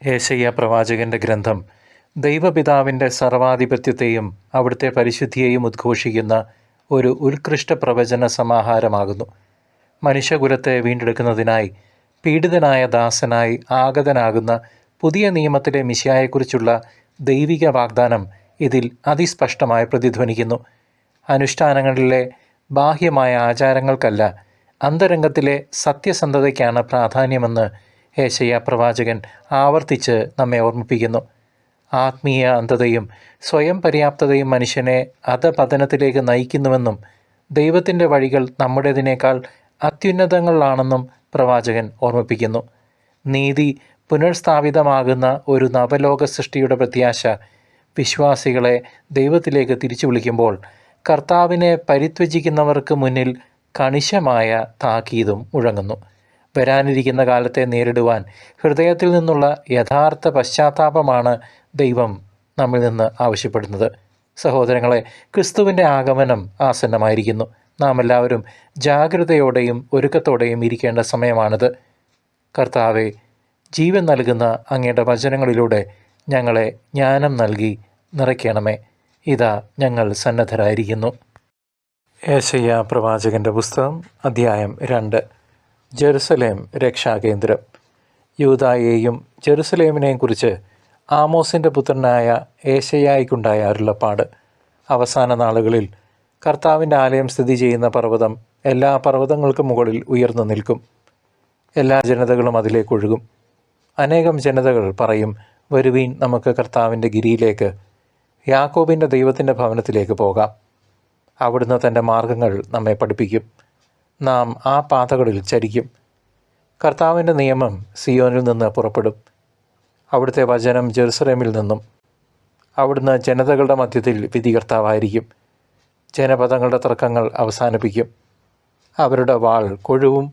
യേശയ്യാ പ്രവാചകന്റെ ഗ്രന്ഥം ദൈവപിതാവിൻ്റെ സർവാധിപത്യത്തെയും അവിടുത്തെ പരിശുദ്ധിയെയും ഉദ്ഘോഷിക്കുന്ന ഒരു ഉത്കൃഷ്ട പ്രവചന സമാഹാരമാകുന്നു. മനുഷ്യകുലത്തെ വീണ്ടെടുക്കുന്നതിനായി പീഡിതനായ ദാസനായി ആഗതനാകുന്ന പുതിയ നിയമത്തിലെ മിശിഹായെക്കുറിച്ചുള്ള ദൈവിക വാഗ്ദാനം ഇതിൽ അതിസ്പഷ്ടമായി പ്രതിധ്വനിക്കുന്നു. അനുഷ്ഠാനങ്ങളിലെ ബാഹ്യമായ ആചാരങ്ങൾക്കല്ല, അന്തരംഗത്തിലെ സത്യസന്ധതയ്ക്കാണ് പ്രാധാന്യമെന്ന് യേശയ്യാ പ്രവാചകൻ ആവർത്തിച്ച് നമ്മെ ഓർമ്മിപ്പിക്കുന്നു. ആത്മീയ അന്ധതയും സ്വയം പര്യാപ്തതയും മനുഷ്യനെ അധപതനത്തിലേക്ക് നയിക്കുന്നുവെന്നും ദൈവത്തിൻ്റെ വഴികൾ നമ്മുടേതിനേക്കാൾ അത്യുന്നതങ്ങളിലാണെന്നും പ്രവാചകൻ ഓർമ്മിപ്പിക്കുന്നു. നീതി പുനഃസ്ഥാപിതമാകുന്ന ഒരു നവലോക സൃഷ്ടിയുടെ പ്രത്യാശ വിശ്വാസികളെ ദൈവത്തിലേക്ക് തിരിച്ചു വിളിക്കുമ്പോൾ കർത്താവിനെ പരിത്യജിക്കുന്നവർക്ക് മുന്നിൽ കണിശമായ താക്കീതും മുഴങ്ങുന്നു. വരാനിരിക്കുന്ന കാലത്തെ നേരിടുവാൻ ഹൃദയത്തിൽ നിന്നുള്ള യഥാർത്ഥ പശ്ചാത്താപമാണ് ദൈവം നമ്മിൽ നിന്ന് ആവശ്യപ്പെടുന്നത്. സഹോദരങ്ങളെ, ക്രിസ്തുവിൻ്റെ ആഗമനം ആസന്നമായിരിക്കുന്നു. നാം എല്ലാവരും ജാഗ്രതയോടെയും ഒരുക്കത്തോടെയും ഇരിക്കേണ്ട സമയമാണിത്. കർത്താവെ, ജീവൻ നൽകുന്ന അങ്ങയുടെ വചനങ്ങളിലൂടെ ഞങ്ങളെ ജ്ഞാനം നൽകി നിറയ്ക്കണമേ. ഇതാ ഞങ്ങൾ സന്നദ്ധരായിരിക്കുന്നു. യേശയ്യാ പ്രവാചകൻ്റെ പുസ്തകം അധ്യായം 2. ജെറുസലേം രക്ഷാകേന്ദ്രം. യൂദായെയും ജെറുസലേമിനെയും കുറിച്ച് ആമോസിൻ്റെ പുത്രനായ യേശയ്യായ്ക്കുണ്ടായ അരുളപ്പാട്. അവസാന നാളുകളിൽ കർത്താവിൻ്റെ ആലയം സ്ഥിതി ചെയ്യുന്ന പർവ്വതം എല്ലാ പർവ്വതങ്ങൾക്കും മുകളിൽ ഉയർന്നു നിൽക്കും. എല്ലാ ജനതകളും അതിലേക്കൊഴുകും. അനേകം ജനതകൾ പറയും, വരുവീൻ, നമുക്ക് കർത്താവിൻ്റെ ഗിരിയിലേക്ക്, യാക്കോബിൻ്റെ ദൈവത്തിൻ്റെ ഭവനത്തിലേക്ക് പോകാം. അവിടുന്ന് തൻ്റെ മാർഗങ്ങൾ നമ്മെ പഠിപ്പിക്കും. നാം ആ പാതകളിൽ ചരിക്കും. കർത്താവിൻ്റെ നിയമം സിയോനിൽ നിന്ന് പുറപ്പെടും, അവിടുത്തെ വചനം ജെറുസലേമിൽ നിന്നും. അവിടുന്ന് ജനതകളുടെ മധ്യത്തിൽ വിധികർത്താവായിരിക്കും. ജനപദങ്ങളുടെ തർക്കങ്ങൾ അവസാനിപ്പിക്കും. അവരുടെ വാൾ കൊഴുവും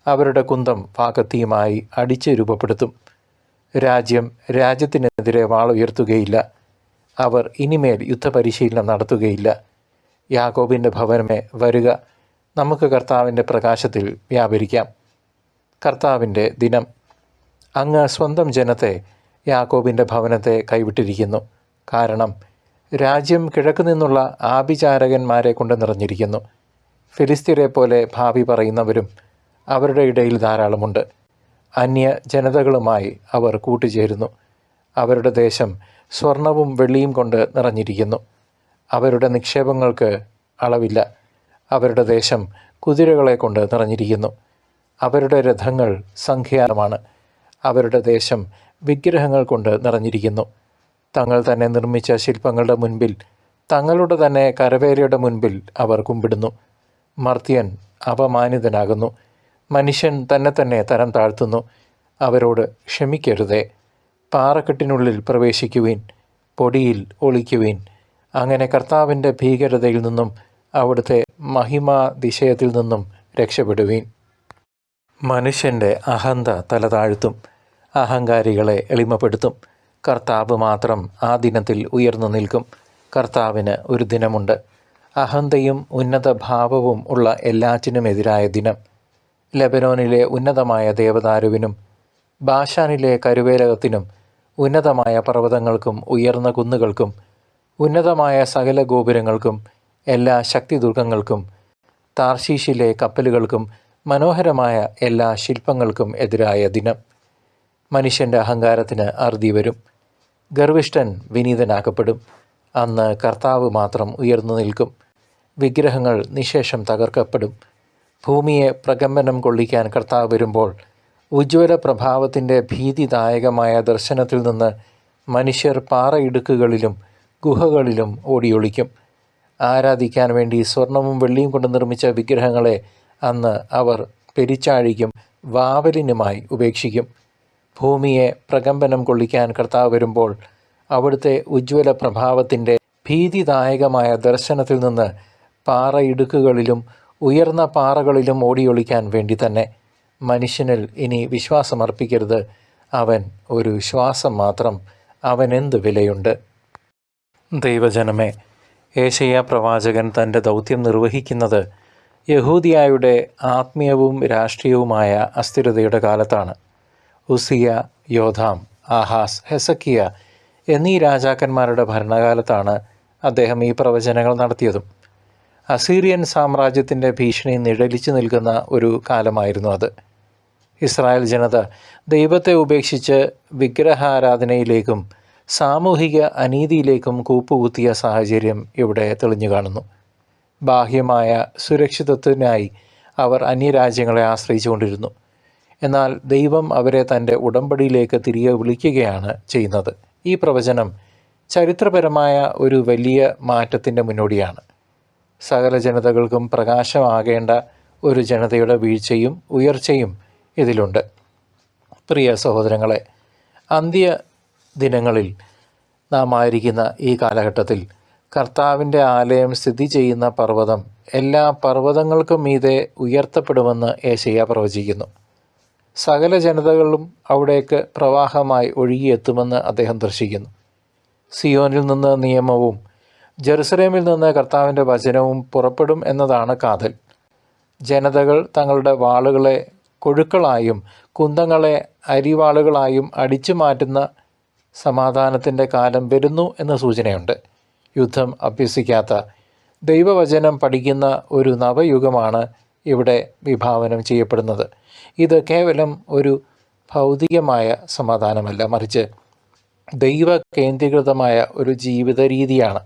അവരുടെ കുന്തം വാക്കത്തിയുമായി അടിച്ച് രൂപപ്പെടുത്തും. രാജ്യം രാജ്യത്തിനെതിരെ വാൾ ഉയർത്തുകയില്ല. അവർ ഇനിമേൽ യുദ്ധപരിശീലനം നടത്തുകയില്ല. യാക്കോബിൻ്റെ ഭവനമേ, വരുക, നമുക്ക് കർത്താവിൻ്റെ പ്രകാശത്തിൽ വ്യാപരിക്കാം. കർത്താവിൻ്റെ ദിനം. അങ്ങ് സ്വന്തം ജനത്തെ, യാക്കോബിൻ്റെ ഭവനത്തെ കൈവിട്ടിരിക്കുന്നു. കാരണം രാജ്യം കിഴക്ക് നിന്നുള്ള ആഭിചാരകന്മാരെ കൊണ്ട് നിറഞ്ഞിരിക്കുന്നു. ഫിലിസ്തീനെ പോലെ ഭാവി പറയുന്നവരും അവരുടെ ഇടയിൽ ധാരാളമുണ്ട്. അന്യ ജനതകളുമായി അവർ കൂട്ടുചേരുന്നു. അവരുടെ ദേശം സ്വർണവും വെള്ളിയും കൊണ്ട് നിറഞ്ഞിരിക്കുന്നു. അവരുടെ നിക്ഷേപങ്ങൾക്ക് അളവില്ല. അവരുടെ ദേശം കുതിരകളെ കൊണ്ട് നിറഞ്ഞിരിക്കുന്നു. അവരുടെ രഥങ്ങൾ സംഖ്യാതമാണ്. അവരുടെ ദേശം വിഗ്രഹങ്ങൾ കൊണ്ട് നിറഞ്ഞിരിക്കുന്നു. തങ്ങൾ തന്നെ നിർമ്മിച്ച ശില്പങ്ങളുടെ മുൻപിൽ, തങ്ങളുടെ തന്നെ കരവേലയുടെ മുൻപിൽ അവർ കുമ്പിടുന്നു. മർത്യൻ അപമാനിതനാകുന്നു. മനുഷ്യൻ തന്നെ തരം താഴ്ത്തുന്നു. അവരോട് ക്ഷമിക്കരുതേ. പാറക്കെട്ടിനുള്ളിൽ പ്രവേശിക്കുവീൻ, പൊടിയിൽ ഒളിക്കുവീൻ. അങ്ങനെ കർത്താവിൻ്റെ ഭീകരതയിൽ നിന്നും അവിടുത്തെ മഹിമാതിശയത്തിൽ നിന്നും രക്ഷപ്പെടുവീൻ. മനുഷ്യൻ്റെ അഹന്ത തല താഴ്ത്തും, അഹങ്കാരികളെ എളിമപ്പെടുത്തും. കർത്താവ് മാത്രം ആ ദിനത്തിൽ ഉയർന്നു നിൽക്കും. കർത്താവിന് ഒരു ദിനമുണ്ട്, അഹന്തയും ഉന്നത ഭാവവും ഉള്ള എല്ലാറ്റിനുമെതിരായ ദിനം. ലെബനോനിലെ ഉന്നതമായ ദേവദാരുവിനും ബാഷാനിലെ കരുവേലകത്തിനും ഉന്നതമായ പർവ്വതങ്ങൾക്കും ഉയർന്ന കുന്നുകൾക്കും ഉന്നതമായ സകല ഗോപുരങ്ങൾക്കും എല്ലാ ശക്തിദുർഗങ്ങൾക്കും താർശീഷിലെ കപ്പലുകൾക്കും മനോഹരമായ എല്ലാ ശില്പങ്ങൾക്കും എതിരായ ദിനം. മനുഷ്യൻ്റെ അഹങ്കാരത്തിന് അറുതി വരും. ഗർവിഷ്ഠൻ വിനീതനാക്കപ്പെടും. അന്ന് കർത്താവ് മാത്രം ഉയർന്നു നിൽക്കും. വിഗ്രഹങ്ങൾ നിശേഷം തകർക്കപ്പെടും. ഭൂമിയെ പ്രകമ്പനം കൊള്ളിക്കാൻ കർത്താവ് വരുമ്പോൾ ഉജ്ജ്വല പ്രഭാവത്തിൻ്റെ ഭീതിദായകമായ ദർശനത്തിൽ നിന്ന് മനുഷ്യർ പാറയിടുക്കുകളിലും ഗുഹകളിലും ഓടിയൊളിക്കും. ആരാധിക്കാൻ വേണ്ടി സ്വർണവും വെള്ളിയും കൊണ്ട് നിർമ്മിച്ച വിഗ്രഹങ്ങളെ അന്ന് അവർ പെരിച്ചാഴിക്കും വാവലിനുമായി ഉപേക്ഷിക്കും. ഭൂമിയെ പ്രകമ്പനം കൊള്ളിക്കാൻ കർത്താവ് വരുമ്പോൾ അവിടുത്തെ ഉജ്ജ്വല പ്രഭാവത്തിൻ്റെ ഭീതിദായകമായ ദർശനത്തിൽ നിന്ന് പാറയിടുക്കുകളിലും ഉയർന്ന പാറകളിലും ഓടിയൊളിക്കാൻ വേണ്ടി തന്നെ. മനുഷ്യനിൽ ഇനി വിശ്വാസമർപ്പിക്കരുത്. അവൻ ഒരു ശ്വാസം മാത്രം. അവനെന്ത് വിലയുണ്ട്? ദൈവജനമേ, യേശയ്യാ പ്രവാചകൻ തൻ്റെ ദൗത്യം നിർവഹിക്കുന്നത് യഹൂദിയായുടെ ആത്മീയവും രാഷ്ട്രീയവുമായ അസ്ഥിരതയുടെ കാലത്താണ്. ഉസിയ, യോഥാം, ആഹാസ്, ഹെസക്കിയ എന്നീ രാജാക്കന്മാരുടെ ഭരണകാലത്താണ് അദ്ദേഹം ഈ പ്രവചനങ്ങൾ നടത്തിയതും. അസീറിയൻ സാമ്രാജ്യത്തിൻ്റെ ഭീഷണി നിഴലിച്ചു നിൽക്കുന്ന ഒരു കാലമായിരുന്നു അത്. ഇസ്രായേൽ ജനത ദൈവത്തെ ഉപേക്ഷിച്ച് വിഗ്രഹാരാധനയിലേക്കും സാമൂഹിക അനീതിയിലേക്കും കൂപ്പുകുത്തിയ സാഹചര്യം ഇവിടെ തെളിഞ്ഞു കാണുന്നു. ബാഹ്യമായ സുരക്ഷിതത്വത്തിനായി അവർ അന്യരാജ്യങ്ങളെ ആശ്രയിച്ചുകൊണ്ടിരുന്നു. എന്നാൽ ദൈവം അവരെ തൻ്റെ ഉടമ്പടിയിലേക്ക് തിരികെ വിളിക്കുകയാണ് ചെയ്യുന്നത്. ഈ പ്രവചനം ചരിത്രപരമായ ഒരു വലിയ മാറ്റത്തിൻ്റെ മുന്നോടിയാണ്. സകല ജനതകൾക്കും പ്രകാശമാകേണ്ട ഒരു ജനതയുടെ വീഴ്ചയും ഉയർച്ചയും ഇതിലുണ്ട്. പ്രിയ സഹോദരങ്ങളെ, അന്ത്യ ദിനങ്ങളിൽ നാം ആയിരിക്കുന്ന ഈ കാലഘട്ടത്തിൽ കർത്താവിൻ്റെ ആലയം സ്ഥിതി ചെയ്യുന്ന പർവ്വതം എല്ലാ പർവ്വതങ്ങൾക്കും മീതെ ഉയർത്തപ്പെടുമെന്ന് യേശയ്യാ പ്രവചിക്കുന്നു. സകല ജനതകളും അവിടേക്ക് പ്രവാഹമായി ഒഴുകിയെത്തുമെന്ന് അദ്ദേഹം ദർശിക്കുന്നു. സിയോനിൽ നിന്ന് നിയമവും ജെറുസലേമിൽ നിന്ന് കർത്താവിൻ്റെ വചനവും പുറപ്പെടും എന്നതാണ് കാതൽ. ജനതകൾ തങ്ങളുടെ വാളുകളെ കൊഴുക്കളായും കുന്തങ്ങളെ അരിവാളുകളായും അടിച്ചു മാറ്റുന്ന സമാധാനത്തിൻ്റെ കാലം വരുന്നു എന്ന സൂചനയുണ്ട്. യുദ്ധം അഭ്യസിക്കാത്ത, ദൈവവചനം പഠിക്കുന്ന ഒരു നവയുഗമാണ് ഇവിടെ വിഭാവനം ചെയ്യപ്പെടുന്നത്. ഇത് കേവലം ഒരു ഭൗതികമായ സമാധാനമല്ല, മറിച്ച് ദൈവ കേന്ദ്രീകൃതമായ ഒരു ജീവിത രീതിയാണ്.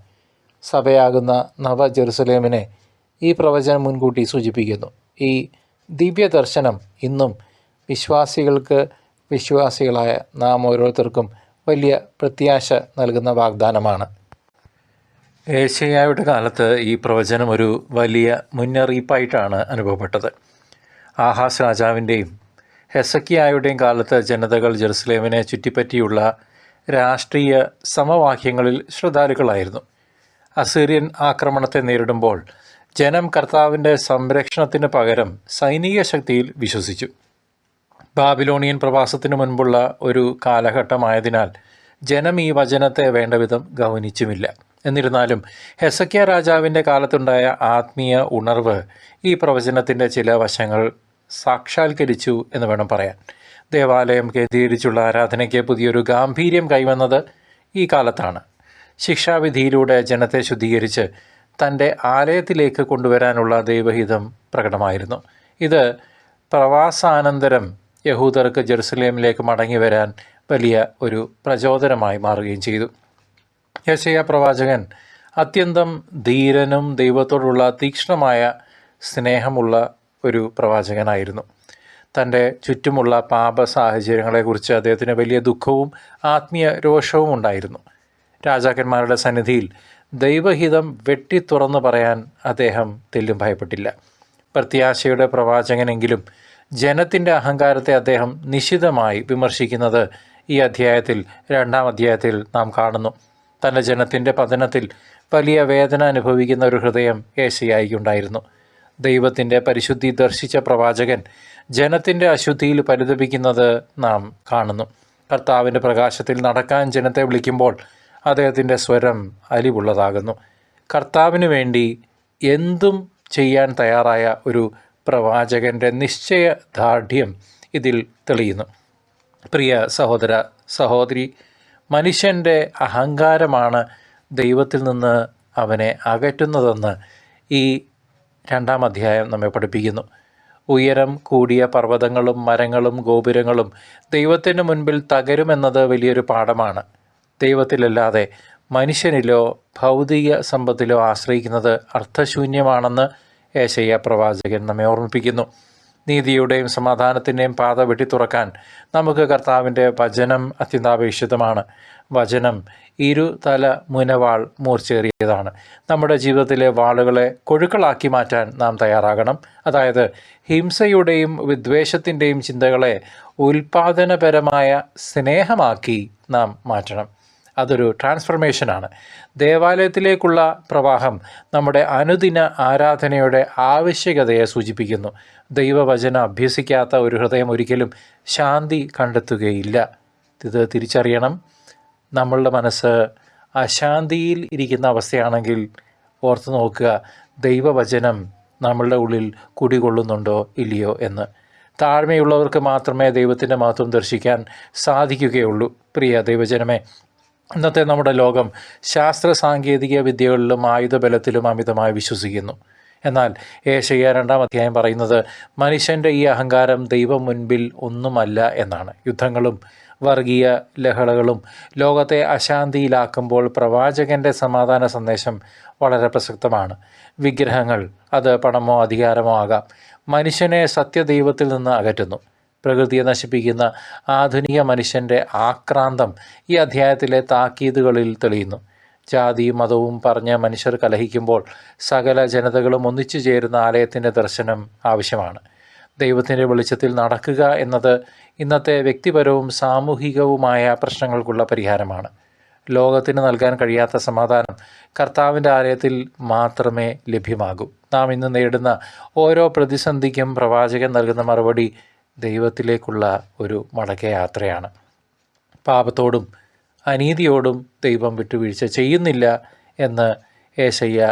സഭയാകുന്ന നവ ജെറുസലേമിനെ ഈ പ്രവചനം മുൻകൂട്ടി സൂചിപ്പിക്കുന്നു. ഈ ദിവ്യ ദർശനം ഇന്നും വിശ്വാസികളായ നാം ഓരോരുത്തർക്കും വലിയ പ്രത്യാശ നൽകുന്ന വാഗ്ദാനമാണ്. യേശയ്യായുടെ കാലത്ത് ഈ പ്രവചനം ഒരു വലിയ മുന്നറിയിപ്പായിട്ടാണ് അനുഭവപ്പെട്ടത്. ആഹാസ് രാജാവിൻ്റെയും ഹെസക്കിയായുടെയും കാലത്ത് ജനതകൾ ജെറുസലേമിനെ ചുറ്റിപ്പറ്റിയുള്ള രാഷ്ട്രീയ സമവാക്യങ്ങളിൽ ശ്രദ്ധാലുക്കളായിരുന്നു. അസീറിയൻ ആക്രമണത്തെ നേരിടുമ്പോൾ ജനം കർത്താവിൻ്റെ സംരക്ഷണത്തിന് പകരം സൈനിക ശക്തിയിൽ വിശ്വസിച്ചു. ബാബിലോണിയൻ പ്രവാസത്തിനു മുൻപുള്ള ഒരു കാലഘട്ടമായതിനാൽ ജനം ഈ വചനത്തെ വേണ്ടവിധം ഗൗനിച്ചുമില്ല. എന്നിരുന്നാലും ഹെസക്കിയ രാജാവിൻ്റെ കാലത്തുണ്ടായ ആത്മീയ ഉണർവ് ഈ പ്രവചനത്തിൻ്റെ ചില വശങ്ങൾ സാക്ഷാത്കരിച്ചു എന്ന് വേണം പറയാൻ. ദേവാലയം കേന്ദ്രീകരിച്ചുള്ള ആരാധനയ്ക്ക് പുതിയൊരു ഗാംഭീര്യം കൈവന്നത് ഈ കാലത്താണ്. ശിക്ഷാവിധിയിലൂടെ ജനത്തെ ശുദ്ധീകരിച്ച് തൻ്റെ ആലയത്തിലേക്ക് കൊണ്ടുവരാനുള്ള ദൈവഹിതം പ്രകടമായിരുന്നു. ഇത് പ്രവാസാനന്തരം യഹൂദർക്ക് ജെറുസലേമിലേക്ക് മടങ്ങി വരാൻ വലിയ ഒരു പ്രചോദനമായി മാറുകയും ചെയ്തു. യെശയ്യാ പ്രവാചകൻ അത്യന്തം ധീരനും ദൈവത്തോടുള്ള തീക്ഷ്ണമായ സ്നേഹമുള്ള ഒരു പ്രവാചകനായിരുന്നു. തൻ്റെ ചുറ്റുമുള്ള പാപ സാഹചര്യങ്ങളെക്കുറിച്ച് അദ്ദേഹത്തിന് വലിയ ദുഃഖവും ആത്മീയ രോഷവും ഉണ്ടായിരുന്നു. രാജാക്കന്മാരുടെ സന്നിധിയിൽ ദൈവഹിതം വെട്ടി തുറന്നു പറയാൻ അദ്ദേഹം തെല്ലും ഭയപ്പെട്ടില്ല. പ്രത്യാശയുടെ പ്രവാചകനെങ്കിലും ജനത്തിൻ്റെ അഹങ്കാരത്തെ അദ്ദേഹം നിശിതമായി വിമർശിക്കുന്നത് ഈ അധ്യായത്തിൽ 2-ാം അധ്യായത്തിൽ നാം കാണുന്നു. തൻ്റെ ജനത്തിൻ്റെ പതനത്തിൽ വലിയ വേദന അനുഭവിക്കുന്ന ഒരു ഹൃദയം യേശയ്യായിക്കുണ്ടായിരുന്നു. ദൈവത്തിൻ്റെ പരിശുദ്ധി ദർശിച്ച പ്രവാചകൻ ജനത്തിൻ്റെ അശുദ്ധിയിൽ പരിതപിക്കുന്നത് നാം കാണുന്നു. കർത്താവിൻ്റെ പ്രകാശത്തിൽ നടക്കാൻ ജനത്തെ വിളിക്കുമ്പോൾ അദ്ദേഹത്തിൻ്റെ സ്വരം അലിവുള്ളതാകുന്നു. കർത്താവിന് വേണ്ടി എന്തും ചെയ്യാൻ തയ്യാറായ ഒരു പ്രവാചകൻ്റെ നിശ്ചയദാർഢ്യം ഇതിൽ തെളിയുന്നു. പ്രിയ സഹോദര സഹോദരി, മനുഷ്യൻ്റെ അഹങ്കാരമാണ് ദൈവത്തിൽ നിന്ന് അവനെ അകറ്റുന്നതെന്ന് ഈ 2-ാം അധ്യായം നമ്മെ പഠിപ്പിക്കുന്നു. ഉയരം കൂടിയ പർവ്വതങ്ങളും മരങ്ങളും ഗോപുരങ്ങളും ദൈവത്തിന് മുൻപിൽ തകരുമെന്നത് വലിയൊരു പാഠമാണ്. ദൈവത്തിലല്ലാതെ മനുഷ്യനിലോ ഭൗതിക സമ്പത്തിലോ ആശ്രയിക്കുന്നത് അർത്ഥശൂന്യമാണെന്ന് യേശയ്യാ പ്രവാചകൻ നമ്മെ ഓർമ്മിപ്പിക്കുന്നു. നീതിയുടെയും സമാധാനത്തിൻ്റെയും പാത വെട്ടിത്തുറക്കാൻ നമുക്ക് കർത്താവിൻ്റെ വചനം അത്യന്താപേക്ഷിതമാണ്. വചനം ഇരുതല മുനവാൾ മൂർച്ചേറിയതാണ്. നമ്മുടെ ജീവിതത്തിലെ വാളുകളെ കൊഴുക്കളാക്കി മാറ്റാൻ നാം തയ്യാറാകണം. അതായത് ഹിംസയുടെയും വിദ്വേഷത്തിൻ്റെയും ചിന്തകളെ ഉൽപാദനപരമായ സ്നേഹമാക്കി നാം മാറ്റണം. അതൊരു ട്രാൻസ്ഫർമേഷനാണ്. ദേവാലയത്തിലേക്കുള്ള പ്രവാഹം നമ്മുടെ അനുദിന ആരാധനയുടെ ആവശ്യകതയെ സൂചിപ്പിക്കുന്നു. ദൈവവചനം അഭ്യസിക്കാത്ത ഒരു ഹൃദയം ഒരിക്കലും ശാന്തി കണ്ടെത്തുകയില്ല. ഇത് തിരിച്ചറിയണം. നമ്മളുടെ മനസ്സ് അശാന്തിയിൽ ഇരിക്കുന്ന അവസ്ഥയാണെങ്കിൽ ഓർത്ത് നോക്കുക, ദൈവവചനം നമ്മളുടെ ഉള്ളിൽ കുടികൊള്ളുന്നുണ്ടോ ഇല്ലയോ എന്ന്. താഴ്മയുള്ളവർക്ക് മാത്രമേ ദൈവത്തിൻ്റെ മഹത്വം ദർശിക്കാൻ സാധിക്കുകയുള്ളൂ. പ്രിയ ദൈവജനമേ, ഇന്നത്തെ നമ്മുടെ ലോകം ശാസ്ത്ര സാങ്കേതിക വിദ്യകളിലും ആയുധബലത്തിലും അമിതമായി വിശ്വസിക്കുന്നു. എന്നാൽ ഏശയ്യാ 2-ാം അധ്യായം പറയുന്നത് മനുഷ്യൻ്റെ ഈ അഹങ്കാരം ദൈവം മുൻപിൽ ഒന്നുമല്ല എന്നാണ്. യുദ്ധങ്ങളും വർഗീയ ലഹളകളും ലോകത്തെ അശാന്തിയിലാക്കുമ്പോൾ പ്രവാചകൻ്റെ സമാധാന സന്ദേശം വളരെ പ്രസക്തമാണ്. വിഗ്രഹങ്ങൾ, അത് പണമോ അധികാരമോ ആകാം, മനുഷ്യനെ സത്യദൈവത്തിൽ നിന്ന് അകറ്റുന്നു. പ്രകൃതിയെ നശിപ്പിക്കുന്ന ആധുനിക മനുഷ്യൻ്റെ ആക്രാന്തം ഈ അധ്യായത്തിലെ താക്കീതുകളിൽ തെളിയുന്നു. ജാതിയും മതവും പറഞ്ഞ് മനുഷ്യർ കലഹിക്കുമ്പോൾ സകല ജനതകളും ഒന്നിച്ചു ചേരുന്ന ആലയത്തിൻ്റെ ദർശനം ആവശ്യമാണ്. ദൈവത്തിൻ്റെ വെളിച്ചത്തിൽ നടക്കുക എന്നത് ഇന്നത്തെ വ്യക്തിപരവും സാമൂഹികവുമായ പ്രശ്നങ്ങൾക്കുള്ള പരിഹാരമാണ്. ലോകത്തിന് നൽകാൻ കഴിയാത്ത സമാധാനം കർത്താവിൻ്റെ ആലയത്തിൽ മാത്രമേ ലഭ്യമാകൂ. നാം ഇന്ന് നേടുന്ന ഓരോ പ്രതിസന്ധിക്കും പ്രവാചകൻ നൽകുന്ന മറുപടി ദൈവത്തിലേക്കുള്ള ഒരു മടക്കയാത്രയാണ്. പാപത്തോടും അനീതിയോടും ദൈവം വിട്ടുവീഴ്ച ചെയ്യുന്നില്ല എന്ന് ഏശയ്യാ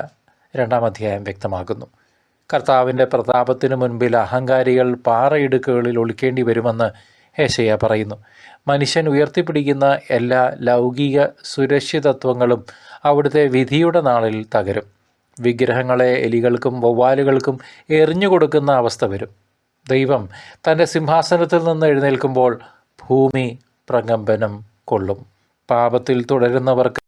2-ാം അധ്യായം വ്യക്തമാക്കുന്നു. കർത്താവിൻ്റെ പ്രതാപത്തിനു മുൻപിൽ അഹങ്കാരികൾ പാറയിടുക്കുകളിൽ ഒളിക്കേണ്ടി വരുമെന്ന് ഏശയ്യാ പറയുന്നു. മനുഷ്യൻ ഉയർത്തിപ്പിടിക്കുന്ന എല്ലാ ലൗകിക സുരക്ഷിതത്വങ്ങളും അവിടുത്തെ വിധിയുടെ നാളിൽ തകരും. വിഗ്രഹങ്ങളെ എലികൾക്കും വവ്വാലുകൾക്കും എറിഞ്ഞു കൊടുക്കുന്ന അവസ്ഥ വരും. ദൈവം തൻ്റെ സിംഹാസനത്തിൽ നിന്ന് എഴുന്നേൽക്കുമ്പോൾ ഭൂമി പ്രകമ്പനം കൊള്ളും. പാപത്തിൽ തുടരുന്നവർക്ക്